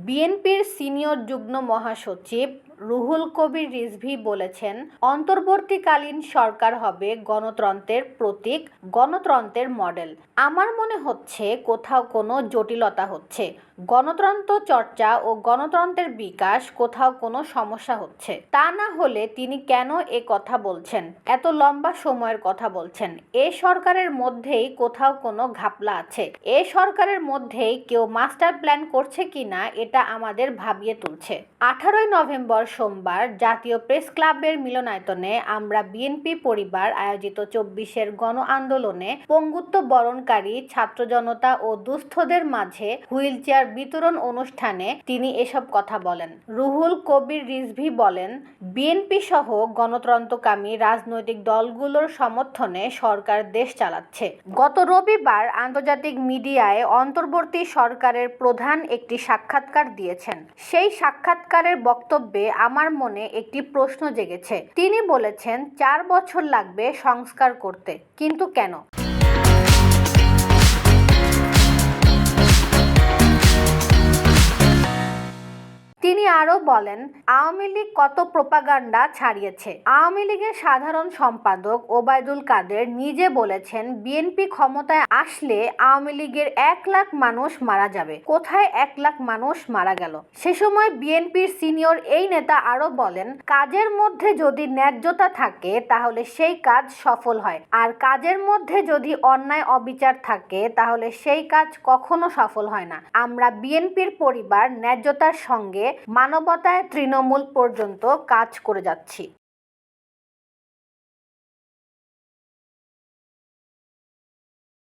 বিএনপির সিনিয়র যুগ্ম মহাসচিব রুহুল কবির রিজভী বলেছেন, অন্তর্বর্তীকালীন সরকার হবে গণতন্ত্রের প্রতীক, গণতন্ত্রের মডেল। আমার মনে হচ্ছে কোথাও কোনো জটিলতা হচ্ছে। গণতন্ত্র চর্চা ও গণতন্ত্রের বিকাশ কোথাও কোনো সমস্যা হচ্ছে। তা না হলে তিনি কেন এ কথা বলছেন, এত লম্বা সময়ের কথা বলছেন? এ সরকারের মধ্যেই কোথাও কোনো ঘাপলা আছে। এ সরকারের মধ্যেই কেউ মাস্টার প্ল্যান করছে কিনা এটা আমাদের ভাবিয়ে তুলছে। 18 নভেম্বর সোমবার জাতীয় প্রেস ক্লাবের মিলনায়তনে আমরা বিএনপি পরিবার আয়োজিত 24-এর গণ আন্দোলনে পঙ্গুত্ব বরণকারী ছাত্র জনতা ও দুস্থদের মাঝে হুইলচেয়ার বিতরণ অনুষ্ঠানে তিনি এসব কথা বলেন। রুহুল কবির রিজভী বলেন, বিএনপি সহ গণতন্ত্রকামী রাজনৈতিক দলগুলোর সমর্থনে সরকার দেশ চালাচ্ছে। গত রবিবার আন্তর্জাতিক মিডিয়ায় অন্তর্বর্তী সরকারের প্রধান একটি সাক্ষাৎকার দিয়েছেন। সেই সাক্ষাৎকারের বক্তব্যে আমার মনে একটি প্রশ্ন জেগেছে। তিনি বলেছেন 4 বছর লাগবে সংস্কার করতে, কিন্তু কেন? তিনি আরও বলেন, আওয়ামী লীগ কত প্রোপাগান্ডা ছাড়িয়েছে। আওয়ামী লীগের সাধারণ সম্পাদক ওবায়দুল কাদের নিজে বলেছেন, বিএনপি ক্ষমতায় আসলে আওয়ামী লীগের 1 লাখ মানুষ মারা যাবে। কোথায় 1 লাখ মানুষ মারা গেল? সে সময় বিএনপির সিনিয়র এই নেতা আরও বলেন, কাজের মধ্যে যদি ন্যায্যতা থাকে তাহলে সেই কাজ সফল হয়, আর কাজের মধ্যে যদি অন্যায় অবিচার থাকে তাহলে সেই কাজ কখনো সফল হয় না। আমরা বিএনপির পরিবার ন্যায্যতার সঙ্গে মানবতায় তৃণমূল পর্যন্ত কাজ করে যাচ্ছি।